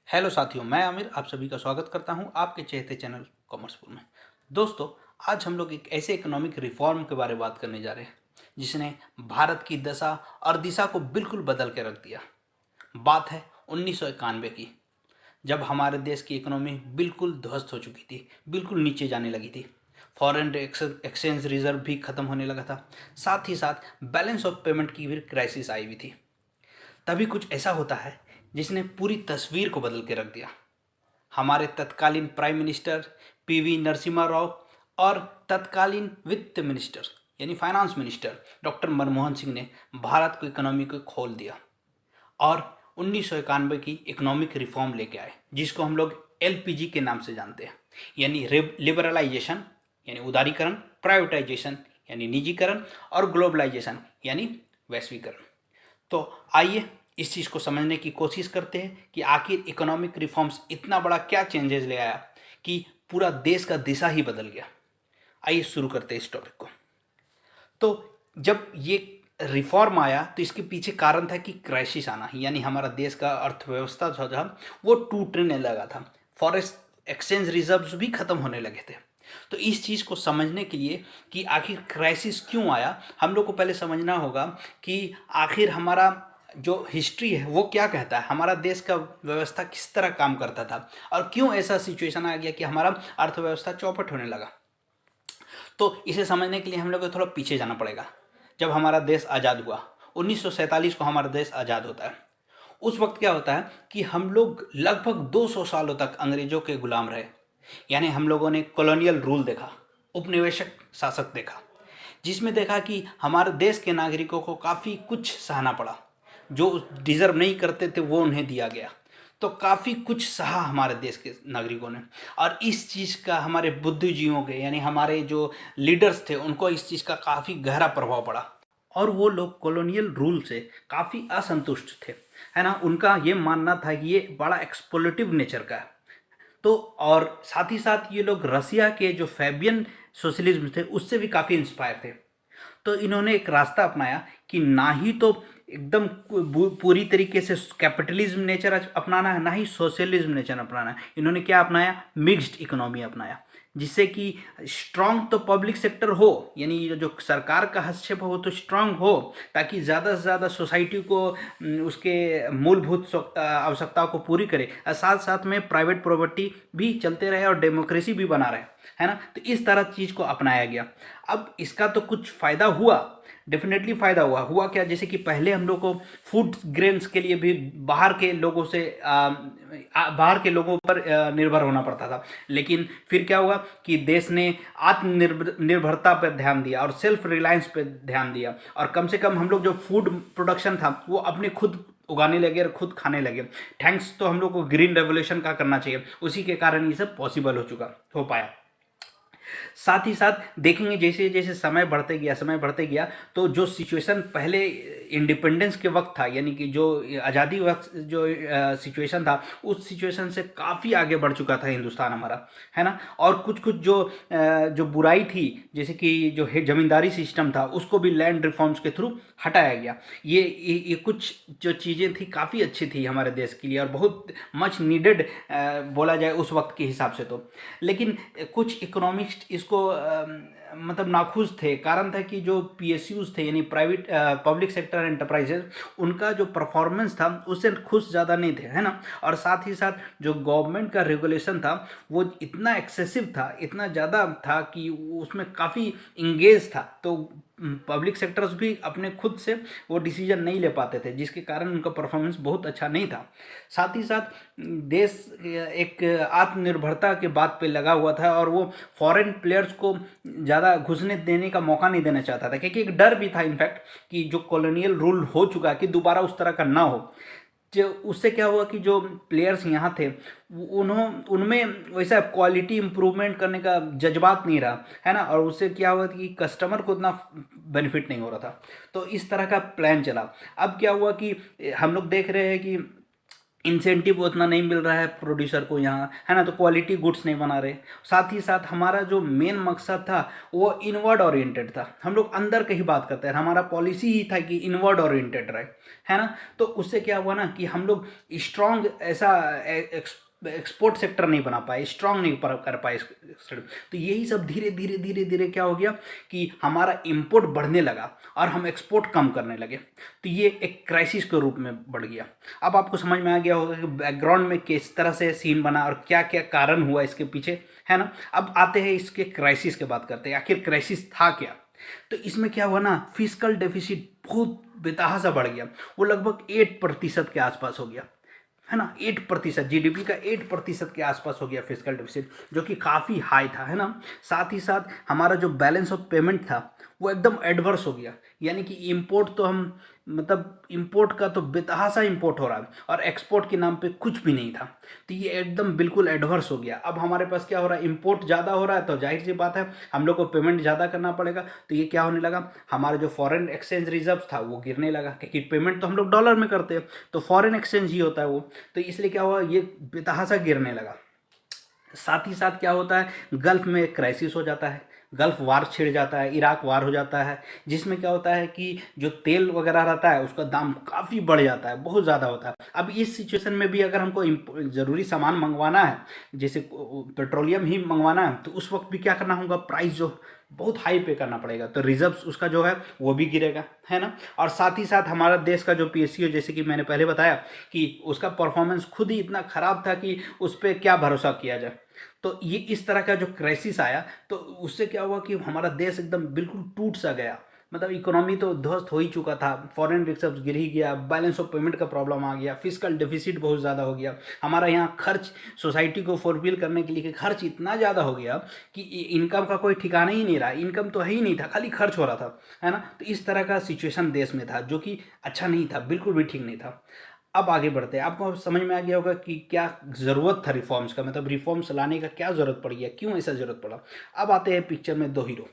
Hello साथियों, मैं आमिर आप सभी का स्वागत करता हूं आपके चहेते चैनल कॉमर्सफुल में। दोस्तों, आज हम लोग एक ऐसे इकोनॉमिक रिफॉर्म के बारे में बात करने जा रहे हैं जिसने भारत की दशा और दिशा को बिल्कुल बदल के रख दिया। बात है 1991 की, जब हमारे देश की इकोनॉमी बिल्कुल ध्वस्त हो चुकी थी, बिल्कुल नीचे जाने लगी थी। फॉरेन एक्सचेंज रिजर्व भी खत्म होने लगा था, साथ ही साथ बैलेंस ऑफ पेमेंट की भी क्राइसिस आई हुई थी। तभी कुछ ऐसा होता है जिसने पूरी तस्वीर को बदल के रख दिया। हमारे तत्कालीन prime minister PV Narasimha Rao और तत्कालीन वित्त मिनिस्टर यानी finance minister doctor Manmohan Singh ने भारत को इकोनॉमी को खोल दिया और 1991 की इकोनॉमिक रिफॉर्म लेके आए, जिसको हम लोग एलपीजी के नाम से जानते हैं। यानी लिबरलाइजेशन यानी उदारीकरण, प्राइवेटाइजेशन यानी निजीकरण और ग्लोबलाइजेशन यानी वैश्वीकरण। तो आइए इस चीज़ को समझने की कोशिश करते हैं कि आखिर इकोनॉमिक रिफॉर्म्स इतना बड़ा क्या चेंजेस ले आया कि पूरा देश का दिशा ही बदल गया। आइए शुरू करते हैं इस टॉपिक को। तो जब ये रिफॉर्म आया तो इसके पीछे कारण था कि क्राइसिस आना, यानी हमारा देश का अर्थव्यवस्था जो था वो टूटने लगा था। फॉरेस्ट एक्सचेंज रिजर्व्स भी खत्म होने लगे थे। तो इस चीज़ को समझने के लिए कि आखिर क्राइसिस क्यों आया, हम लोग को पहले समझना होगा कि आखिर हमारा जो हिस्ट्री है वो क्या कहता है, हमारा देश का व्यवस्था किस तरह काम करता था और क्यों ऐसा सिचुएशन आ गया कि हमारा अर्थव्यवस्था चौपट होने लगा। तो इसे समझने के लिए हम लोग को थोड़ा पीछे जाना पड़ेगा। जब हमारा देश आज़ाद हुआ, 1947 को हमारा देश आज़ाद होता है। उस वक्त क्या होता है कि हम लोग लगभग 200 सालों तक अंग्रेजों के गुलाम रहे। यानी हम लोगों ने कॉलोनियल रूल देखा, उपनिवेशक शासक देखा, जिसमें देखा कि हमारे देश के नागरिकों को काफ़ी कुछ सहना पड़ा। जो डिज़र्व नहीं करते थे वो उन्हें दिया गया। तो काफ़ी कुछ सहा हमारे देश के नागरिकों ने, और इस चीज़ का हमारे बुद्धिजीवियों के यानी हमारे जो लीडर्स थे उनको इस चीज़ का काफ़ी गहरा प्रभाव पड़ा। और वो लोग कॉलोनियल रूल से काफ़ी असंतुष्ट थे, है ना। उनका ये मानना था कि ये बड़ा एक्सप्लोटिव नेचर का है। तो और साथ ही साथ ये लोग रसिया के जो फैबियन सोशलिज्म थे उससे भी काफ़ी इंस्पायर थे। तो इन्होंने एक रास्ता अपनाया कि ना ही तो एकदम पूरी तरीके से कैपिटलिज्म नेचर अपनाना है, ना ही सोशलिज्म नेचर अपनाना है। इन्होंने क्या अपनाया, मिक्स्ड इकोनॉमी अपनाया, जिससे कि स्ट्रांग तो पब्लिक सेक्टर हो, यानी ये जो सरकार का हस्तक्षेप हो तो स्ट्रांग हो, ताकि ज़्यादा से ज़्यादा सोसाइटी को उसके मूलभूत आवश्यकताओं को पूरी करे, और साथ साथ में प्राइवेट प्रॉपर्टी भी चलते रहे और डेमोक्रेसी भी बना रहे, है ना। तो इस तरह चीज़ को अपनाया गया। अब इसका तो कुछ फ़ायदा हुआ, डेफिनेटली फ़ायदा हुआ क्या, जैसे कि पहले हम लोग को फूड ग्रेन्स के लिए भी बाहर के लोगों से बाहर के लोगों पर निर्भर होना पड़ता था। लेकिन फिर क्या हुआ कि देश ने आत्मनिर्भरता पर ध्यान दिया और सेल्फ रिलायंस पर ध्यान दिया, और कम से कम हम लोग जो फूड प्रोडक्शन था वो अपने खुद उगाने लगे और खुद खाने लगे। थैंक्स तो हम लोग को ग्रीन रेवोल्यूशन का करना चाहिए, उसी के कारण ये सब पॉसिबल हो पाया। साथ ही साथ देखेंगे जैसे जैसे समय बढ़ते गया तो जो सिचुएशन पहले इंडिपेंडेंस के वक्त था, यानी कि जो आज़ादी वक्त जो सिचुएशन था, उस सिचुएशन से काफ़ी आगे बढ़ चुका था हिंदुस्तान हमारा, है ना। और कुछ कुछ जो बुराई थी, जैसे कि जो जमींदारी सिस्टम था उसको भी लैंड रिफॉर्म्स के थ्रू हटाया गया। ये कुछ जो चीज़ें थी काफ़ी अच्छी थी हमारे देश के लिए और बहुत मच नीडेड बोला जाए उस वक्त के हिसाब से तो। लेकिन कुछ इकोनॉमिक्स इसको मतलब नाखुश थे। कारण था कि जो पीएसयूज थे यानी प्राइवेट पब्लिक सेक्टर एंटरप्राइजेज, उनका जो परफॉर्मेंस था उससे खुश ज़्यादा नहीं थे, है ना। और साथ ही साथ जो गवर्नमेंट का रेगुलेशन था वो इतना एक्सेसिव था, इतना ज़्यादा था कि उसमें काफ़ी इंगेज था। तो पब्लिक सेक्टर्स भी अपने खुद से वो डिसीजन नहीं ले पाते थे, जिसके कारण उनका परफॉर्मेंस बहुत अच्छा नहीं था। साथ ही साथ देश एक आत्मनिर्भरता के बात पे लगा हुआ था और वो फॉरेन प्लेयर्स को ज़्यादा घुसने देने का मौका नहीं देना चाहता था, क्योंकि एक डर भी था इनफैक्ट कि जो कॉलोनियल रूल हो चुका कि दोबारा उस तरह का ना हो। जो उससे क्या हुआ कि जो प्लेयर्स यहाँ थे उनमें वैसा क्वालिटी इंप्रूवमेंट करने का जज्बात नहीं रहा, है ना। और उससे क्या हुआ कि कस्टमर को उतना बेनिफिट नहीं हो रहा था। तो इस तरह का प्लान चला। अब क्या हुआ कि हम लोग देख रहे हैं कि इंसेंटिव उतना नहीं मिल रहा है प्रोड्यूसर को यहाँ, है ना, तो क्वालिटी गुड्स नहीं बना रहे। साथ ही साथ हमारा जो मेन मकसद था वो इनवर्ड ओरिएंटेड था, हम लोग अंदर की ही बात करते हैं, हमारा पॉलिसी ही था कि इनवर्ड ओरिएंटेड रहे, है ना। तो उससे क्या हुआ ना कि हम लोग स्ट्रॉन्ग ऐसा एक्सपोर्ट सेक्टर नहीं बना पाए, स्ट्रांग नहीं कर पाए तो यही सब धीरे धीरे धीरे धीरे क्या हो गया कि हमारा इंपोर्ट बढ़ने लगा और हम एक्सपोर्ट कम करने लगे, तो ये एक क्राइसिस के रूप में बढ़ गया। अब आपको समझ में आ गया होगा कि बैकग्राउंड में किस तरह से सीन बना और क्या क्या कारण हुआ इसके पीछे, है ना। अब आते हैं इसके क्राइसिस की बात करते हैं, आखिर क्राइसिस था क्या। तो इसमें क्या हुआ ना, फिजिकल डेफिसिट बहुत बेतहासा बढ़ गया, वो लगभग 8% के आसपास हो गया, है ना। 8% जीडीपी का 8% के आसपास हो गया फिजिकल डेफिसिट, जो कि काफ़ी हाई था, है ना। साथ ही साथ हमारा जो बैलेंस ऑफ पेमेंट था वो एकदम एडवर्स हो गया, यानी कि इंपोर्ट तो हम मतलब इंपोर्ट का तो बेतहासा इंपोर्ट हो रहा है और एक्सपोर्ट के नाम पे कुछ भी नहीं था, तो ये एकदम बिल्कुल एडवर्स हो गया। अब हमारे पास क्या हो रहा है, इंपोर्ट ज़्यादा हो रहा है तो जाहिर सी बात है हम लोग को पेमेंट ज़्यादा करना पड़ेगा, तो ये क्या होने लगा, हमारा जो फॉरेन एक्सचेंज रिजर्व था वो गिरने लगा, क्योंकि पेमेंट तो हम लोग डॉलर में करते हैं, तो फॉरेन एक्सचेंज ही होता है वो, तो इसलिए क्या हुआ, ये बेतहासा गिरने लगा। साथ ही साथ क्या होता है, गल्फ में एक क्राइसिस हो जाता है, गल्फ वार छिड़ जाता है, इराक वार हो जाता है, जिसमें क्या होता है कि जो तेल वगैरह रहता है उसका दाम काफ़ी बढ़ जाता है, बहुत ज़्यादा होता है। अब इस सिचुएशन में भी अगर हमको ज़रूरी सामान मंगवाना है, जैसे पेट्रोलियम ही मंगवाना है, तो उस वक्त भी क्या करना होगा, प्राइस जो बहुत हाई पे करना पड़ेगा, तो रिजर्व्स उसका जो है वो भी गिरेगा, है ना। और साथ ही साथ हमारा देश का जो पीएसयू, जैसे कि मैंने पहले बताया कि उसका परफॉर्मेंस खुद ही इतना ख़राब था कि उस पर क्या भरोसा किया जाए। तो ये इस तरह का जो क्राइसिस आया, तो उससे क्या हुआ कि हमारा देश एकदम बिल्कुल टूट सा गया, मतलब इकोनॉमी तो ध्वस्त हो ही चुका था, फॉरेन रिजर्व गिर ही गया, बैलेंस ऑफ पेमेंट का प्रॉब्लम आ गया, फिजिकल डेफिसिट बहुत ज़्यादा हो गया, हमारा यहाँ खर्च सोसाइटी को फुलफिल करने के लिए खर्च इतना ज़्यादा हो गया कि इनकम का कोई ठिकाना ही नहीं रहा, इनकम तो है ही नहीं था, खाली खर्च हो रहा था, है ना। तो इस तरह का सिचुएशन देश में था, जो कि अच्छा नहीं था, बिल्कुल भी ठीक नहीं था। अब आगे बढ़ते हैं, आपको समझ में आ गया होगा कि क्या ज़रूरत था रिफॉर्म्स का, मतलब रिफॉर्म्स लाने का क्या ज़रूरत पड़ गया, क्यों ऐसा ज़रूरत पड़ा। अब आते हैं पिक्चर में दो हीरो,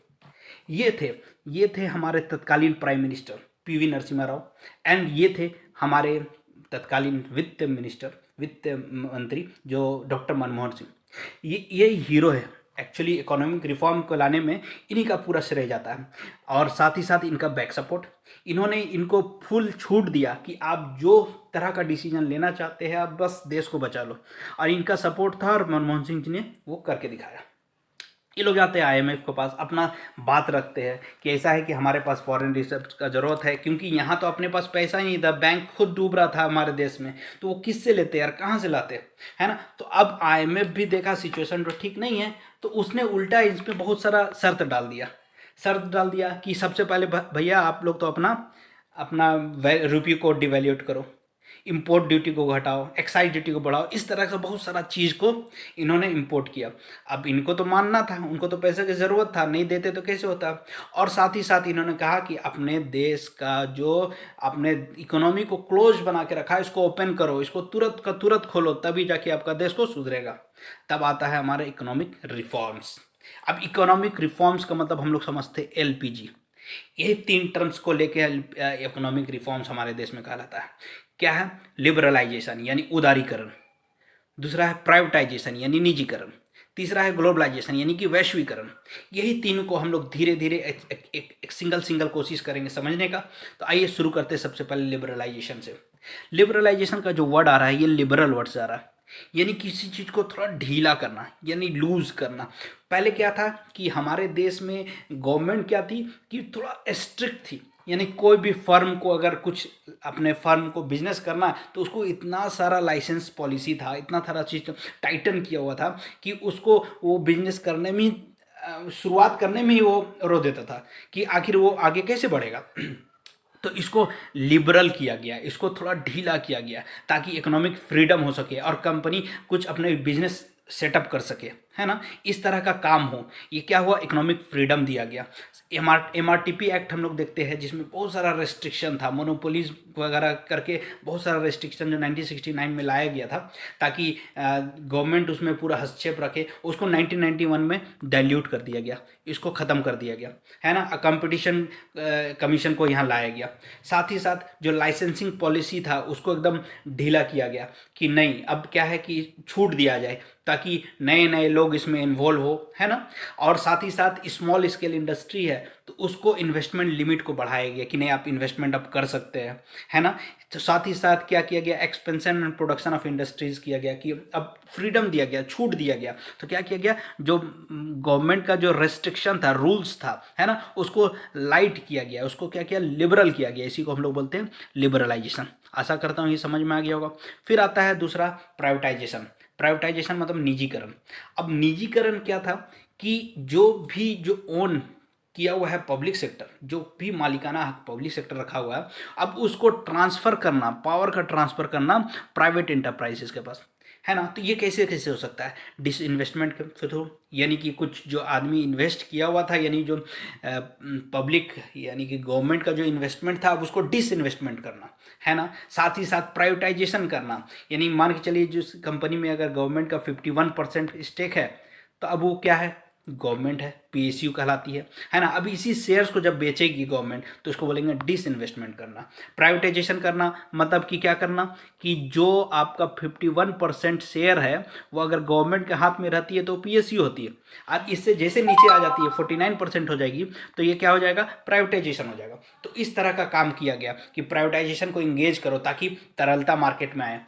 ये थे ये थे हमारे तत्कालीन prime minister PV Narasimha Rao, and ये थे हमारे तत्कालीन वित्त मंत्री जो डॉक्टर मनमोहन सिंह। ये हीरो है, एक्चुअली इकोनॉमिक रिफॉर्म को लाने में इन्हीं का पूरा श्रेय जाता है, और साथ ही साथ इनका बैक सपोर्ट, इन्होंने इनको फुल छूट दिया कि आप जो तरह का डिसीजन लेना चाहते हैं आप बस देश को बचा लो, और इनका सपोर्ट था और मनमोहन सिंह जी ने वो करके दिखाया। ये लोग जाते हैं आईएमएफ के पास, अपना बात रखते हैं कि ऐसा है कि हमारे पास फॉरेन रिजर्व का ज़रूरत है, क्योंकि यहाँ तो अपने पास पैसा ही नहीं था, बैंक खुद डूब रहा था हमारे देश में, तो वो किससे लेते यार, कहाँ से लाते, है ना। तो अब आईएमएफ भी देखा सिचुएशन तो ठीक नहीं है, तो उसने उल्टा इस पर बहुत सारा शर्त डाल दिया कि सबसे पहले भैया आप लोग तो अपना अपना रुपये को डिवैल्यूट करो, इंपोर्ट ड्यूटी को घटाओ, एक्साइज ड्यूटी को बढ़ाओ, इस तरह का बहुत सारा चीज़ को इन्होंने इंपोर्ट किया। अब इनको तो मानना था, उनको तो पैसे की ज़रूरत था, नहीं देते तो कैसे होता। और साथ ही साथ इन्होंने कहा कि अपने देश का जो अपने इकोनॉमी को क्लोज बना के रखा है इसको ओपन करो, इसको तुरंत का तुरंत खोलो, तभी जाके आपका देश को सुधरेगा। तब आता है हमारे इकोनॉमिक रिफॉर्म्स। अब इकोनॉमिक रिफॉर्म्स का मतलब हम लोग समझते हैं एलपीजी, ये 3 टर्म्स को लेके इकोनॉमिक रिफॉर्म्स हमारे देश में कहलाता है। क्या है, लिबरलाइजेशन यानी उदारीकरण, दूसरा है प्राइवेटाइजेशन यानी निजीकरण, तीसरा है ग्लोबलाइजेशन यानी कि वैश्वीकरण। यही तीनों को हम लोग धीरे धीरे एक सिंगल कोशिश करेंगे समझने का। तो आइए शुरू करते हैं सबसे पहले लिबरलाइजेशन से। लिबरलाइजेशन का जो वर्ड आ रहा है ये लिबरल वर्ड से आ रहा है, यानी किसी चीज़ को थोड़ा ढीला करना यानी लूज करना। पहले क्या था कि हमारे देश में गवर्नमेंट क्या थी कि थोड़ा स्ट्रिक्ट थी, यानी कोई भी फर्म को अगर कुछ अपने फर्म को बिजनेस करना है तो उसको इतना सारा लाइसेंस पॉलिसी था, इतना सारा चीज़ टाइटन किया हुआ था कि उसको वो बिजनेस करने में शुरुआत करने में ही वो रो देता था कि आखिर वो आगे कैसे बढ़ेगा। तो इसको लिबरल किया गया, इसको थोड़ा ढीला किया गया ताकि इकोनॉमिक फ्रीडम हो सके और कंपनी कुछ अपने बिजनेस सेटअप कर सके। है ना, इस तरह का काम हो। ये क्या हुआ, इकोनॉमिक फ्रीडम दिया गया। एमआरटीपी एक्ट हम लोग देखते हैं जिसमें बहुत सारा रेस्ट्रिक्शन था, मोनोपोलीज वगैरह करके बहुत सारा रेस्ट्रिक्शन जो 1969 में लाया गया था ताकि गवर्नमेंट उसमें पूरा हस्तक्षेप रखे, उसको 1991 में डाइल्यूट कर दिया गया, इसको ख़त्म कर दिया गया, है ना। कंपटीशन कमीशन को यहाँ लाया गया। साथ ही साथ जो लाइसेंसिंग पॉलिसी था उसको एकदम ढीला किया गया कि नहीं, अब क्या है कि छूट दिया जाए ताकि नए नए लोग इसमें इन्वॉल्व हो, है ना। और साथ ही साथ स्मॉल स्केल इंडस्ट्री है तो उसको इन्वेस्टमेंट लिमिट को बढ़ाया गया कि नहीं, आप इन्वेस्टमेंट अब कर सकते हैं, है ना। तो साथ ही साथ क्या किया गया, expansion and production of industries किया गया कि अब फ्रीडम दिया गया, छूट दिया गया। तो क्या किया गया, जो गवर्नमेंट का जो रेस्ट्रिक्शन था, रूल्स था, है ना, उसको लाइट किया गया, उसको क्या किया, लिबरल किया गया। इसी को हम लोग बोलते हैं लिबरलाइजेशन। आशा करता हूँ ये समझ में आ गया होगा। फिर आता है दूसरा, प्राइवेटाइजेशन। प्राइवेटाइजेशन मतलब निजीकरण। अब निजीकरण क्या था कि जो ओन किया हुआ है पब्लिक सेक्टर, जो भी मालिकाना हक पब्लिक सेक्टर रखा हुआ है, अब उसको ट्रांसफ़र करना, पावर का ट्रांसफ़र करना प्राइवेट इंटरप्राइजेस के पास, है ना। तो ये कैसे कैसे हो सकता है, डिसइन्वेस्टमेंट के थ्रू, यानी कि कुछ जो आदमी इन्वेस्ट किया हुआ था, यानी जो पब्लिक यानी कि गवर्नमेंट का जो इन्वेस्टमेंट था अब उसको डिसइन्वेस्टमेंट करना, है ना। साथ ही साथ प्राइवेटाइजेशन करना, यानी मान के चलिए जिस कंपनी में अगर गवर्नमेंट का 51% स्टेक है तो अब वो क्या है, गवर्नमेंट है, पीएसयू कहलाती है ना। अब इसी शेयर्स को जब बेचेगी गवर्नमेंट तो उसको बोलेंगे डिसइन्वेस्टमेंट करना। प्राइवेटाइजेशन करना मतलब कि क्या करना, कि जो आपका 51% शेयर है वो अगर गवर्नमेंट के हाथ में रहती है तो पीएसयू होती है, और इससे जैसे नीचे आ जाती है 49% हो जाएगी तो ये क्या हो जाएगा, प्राइवेटाइजेशन हो जाएगा। तो इस तरह का काम किया गया कि प्राइवेटाइजेशन को इंगेज करो ताकि तरलता मार्केट में आए,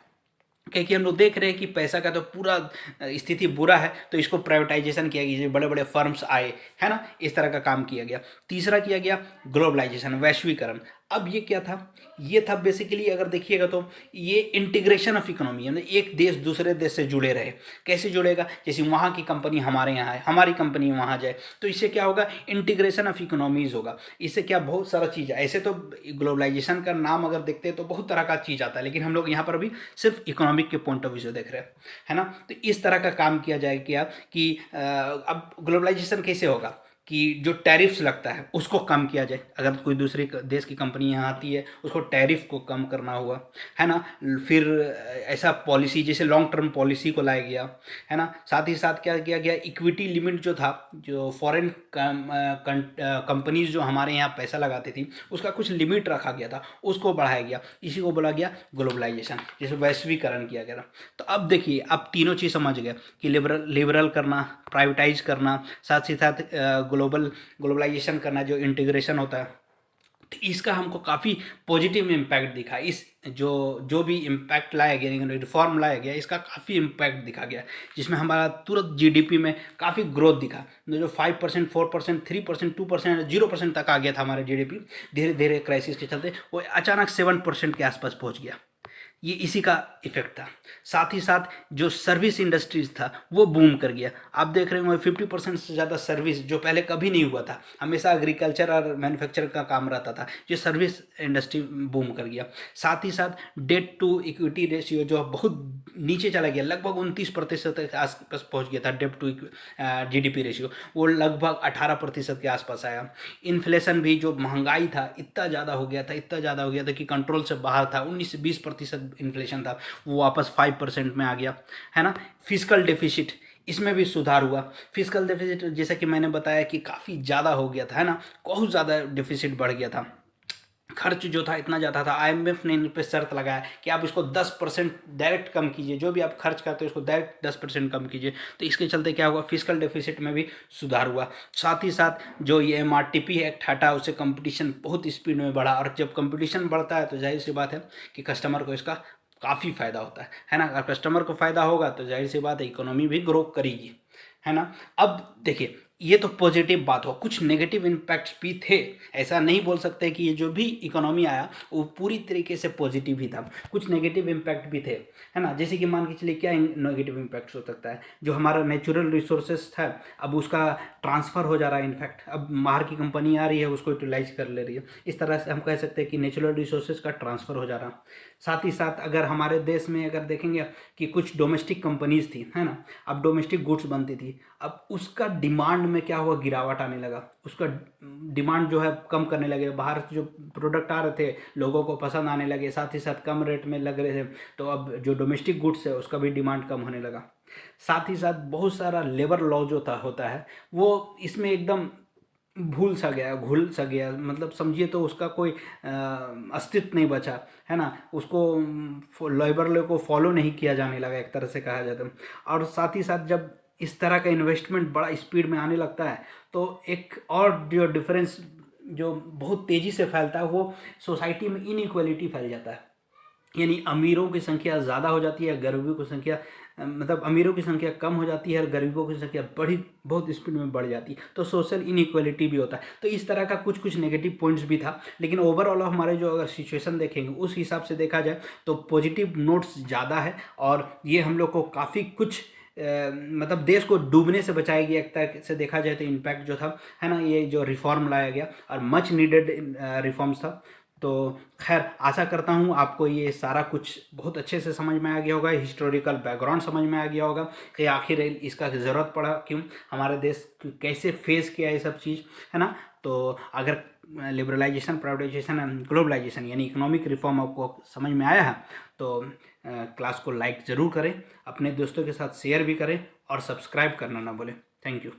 क्योंकि हम लोग देख रहे हैं कि पैसा का तो पूरा स्थिति बुरा है, तो इसको प्राइवेटाइजेशन किया गया, बड़े बड़े फर्म्स आए, है ना, इस तरह का काम किया गया। तीसरा किया गया ग्लोबलाइजेशन, वैश्वीकरण। अब ये क्या था, ये था बेसिकली अगर देखिएगा तो ये इंटीग्रेशन ऑफ इकोनॉमी, यानी एक देश दूसरे देश से जुड़े रहे। कैसे जुड़ेगा, जैसे वहाँ की कंपनी हमारे यहाँ है, हमारी कंपनी वहाँ जाए, तो इससे क्या होगा, इंटीग्रेशन ऑफ इकोनॉमीज होगा। इससे क्या, बहुत सारा चीज़ है। ऐसे तो ग्लोबलाइजेशन का नाम अगर देखते हैं तो बहुत तरह का चीज़ आता है, लेकिन हम लोग यहाँ पर भी सिर्फ इकोनॉमिक के पॉइंट ऑफ व्यू से देख रहे हैं, है ना। तो इस तरह का काम किया जाए क्या कि अब ग्लोबलाइजेशन कैसे होगा कि जो टैरिफ्स लगता है उसको कम किया जाए। अगर कोई दूसरे देश की कंपनी यहाँ आती है उसको टैरिफ को कम करना हुआ, है ना। फिर ऐसा पॉलिसी जैसे लॉन्ग टर्म पॉलिसी को लाया गया, है ना। साथ ही साथ क्या किया गया, इक्विटी लिमिट जो था, जो फॉरेन कंपनीज जो हमारे यहाँ पैसा लगाती थी उसका कुछ लिमिट रखा गया था, उसको बढ़ाया गया। इसी को बोला गया ग्लोबलाइजेशन, जैसे वैश्वीकरण किया गया। तो अब देखिए, अब तीनों चीज़ समझ गए कि लिबरल करना, प्राइवेटाइज करना, साथ ही साथ ग्लोबलाइजेशन करना, जो इंटीग्रेशन होता है। तो इसका हमको काफ़ी पॉजिटिव इम्पैक्ट दिखा। इस जो जो भी इम्पैक्ट लाया गया, रिफॉर्म लाया गया, इसका काफ़ी इम्पैक्ट दिखा गया, जिसमें हमारा तुरंत जीडीपी में काफ़ी ग्रोथ दिखा। जो 5%, 4%, 3%, 2%, 0% तक आ गया था हमारा जीडीपी, धीरे धीरे क्राइसिस के चलते वो अचानक 7% के आसपास पहुंच गया। ये इसी का इफेक्ट था। साथ ही साथ जो सर्विस इंडस्ट्रीज था वो बूम कर गया। आप देख रहे होंगे 50% से ज़्यादा सर्विस, जो पहले कभी नहीं हुआ था, हमेशा एग्रीकल्चर और मैन्युफैक्चर का काम रहता था, जो सर्विस इंडस्ट्री बूम कर गया। साथ ही साथ डेट टू इक्विटी रेशियो जो बहुत नीचे चला गया, लगभग 29% के आसपास पहुंच गया था डेट टू जीडीपी रेशियो, वो लगभग 18% के आसपास आया। इन्फ्लेशन भी, जो महंगाई था, इतना ज़्यादा हो गया था, इतना ज़्यादा हो गया था कि कंट्रोल से बाहर था। 19 से 20% इन्फ्लेशन था, वो वापस 5% में आ गया, है ना। फिजिकल डेफिसिट, इसमें भी सुधार हुआ। फिजिकल डेफिसिट जैसा कि मैंने बताया कि काफ़ी ज़्यादा हो गया था, है ना, बहुत ज़्यादा डेफिसिट बढ़ गया था। खर्च जो था इतना ज़्यादा था, आईएमएफ ने इन पर शर्त लगाया कि आप इसको 10% डायरेक्ट कम कीजिए, जो भी आप खर्च करते हो उसको डायरेक्ट 10% कम कीजिए। तो इसके चलते क्या हुआ, फिजिकल डेफिसिट में भी सुधार हुआ। साथ ही साथ जो ये एमआरटीपी एक्ट हटा, उससे कंपटीशन बहुत स्पीड में बढ़ा, और जब कंपटीशन बढ़ता है तो जाहिर सी बात है कि कस्टमर को इसका काफ़ी फ़ायदा होता है ना। अगर कस्टमर को फ़ायदा होगा तो जाहिर सी बात है इकोनॉमी भी ग्रो करेगी, है ना। अब देखिए, ये तो पॉजिटिव बात हो, कुछ नेगेटिव इम्पैक्ट्स भी थे। ऐसा नहीं बोल सकते कि ये जो भी इकोनॉमी आया वो पूरी तरीके से पॉजिटिव ही था, कुछ नेगेटिव इम्पैक्ट भी थे, है ना। जैसे कि मान के चलिए क्या नेगेटिव इम्पैक्ट्स हो सकता है, जो हमारा नेचुरल रिसोर्सेज था अब उसका ट्रांसफ़र हो जा रहा है। इनफैक्ट अब बाहर की कंपनी आ रही है, उसको यूटिलाइज कर ले रही है। इस तरह से हम कह सकते हैं कि नेचुरल रिसोर्सेज का ट्रांसफ़र हो जा रहा। साथ ही साथ अगर हमारे देश में अगर देखेंगे कि कुछ डोमेस्टिक कंपनीज थी, है ना, अब डोमेस्टिक गुड्स बनती थी, अब उसका डिमांड में क्या हुआ, गिरावट आने लगा। उसका डिमांड जो है कम करने लगे, बाहर से जो प्रोडक्ट आ रहे थे लोगों को पसंद आने लगे, साथ ही साथ कम रेट में लग रहे थे, तो अब जो डोमेस्टिक गुड्स है उसका भी डिमांड कम होने लगा। साथ ही साथ बहुत सारा लेबर लॉ जो था होता है वो इसमें एकदम भूल सा गया, घुल सा गया, मतलब समझिए तो उसका कोई अस्तित्व नहीं बचा, है ना। उसको लेबर लॉ को फॉलो नहीं किया जाने लगा, एक तरह से कहा जाए तो। और साथ ही साथ जब इस तरह का इन्वेस्टमेंट बड़ा स्पीड में आने लगता है तो एक और जो डिफरेंस जो बहुत तेज़ी से फैलता है वो सोसाइटी में इनइक्वालिटी फैल जाता है। यानी अमीरों की संख्या ज़्यादा हो जाती है, गरीबों की संख्या मतलब अमीरों की संख्या कम हो जाती है और गरीबों की संख्या बड़ी बहुत स्पीड में बढ़ जाती है, तो सोशल इनइक्वालिटी भी होता है। तो इस तरह का कुछ कुछ नेगेटिव पॉइंट्स भी था, लेकिन ओवरऑल हमारे जो अगर सिचुएशन देखेंगे उस हिसाब से देखा जाए तो पॉजिटिव नोट्स ज़्यादा है, और ये हम लोग को काफ़ी कुछ मतलब देश को डूबने से बचाएगी एक तरह से देखा जाए तो। इम्पैक्ट जो था, है ना, ये जो रिफॉर्म लाया गया और मच नीडेड रिफॉर्म्स था। तो खैर आशा करता हूँ आपको ये सारा कुछ बहुत अच्छे से समझ में आ गया होगा, हिस्टोरिकल बैकग्राउंड समझ में आ गया होगा कि आखिर इसका ज़रूरत पड़ा क्यों, हमारे देश कैसे फेस किया ये सब चीज़, है ना। तो अगर लिबरलाइजेशन, प्राइवेटाइजेशन एंड ग्लोबलाइजेशन यानी इकोनॉमिक रिफॉर्म आपको समझ में आया है तो क्लास को लाइक ज़रूर करें, अपने दोस्तों के साथ शेयर भी करें और सब्सक्राइब करना ना भूलें। Thank you.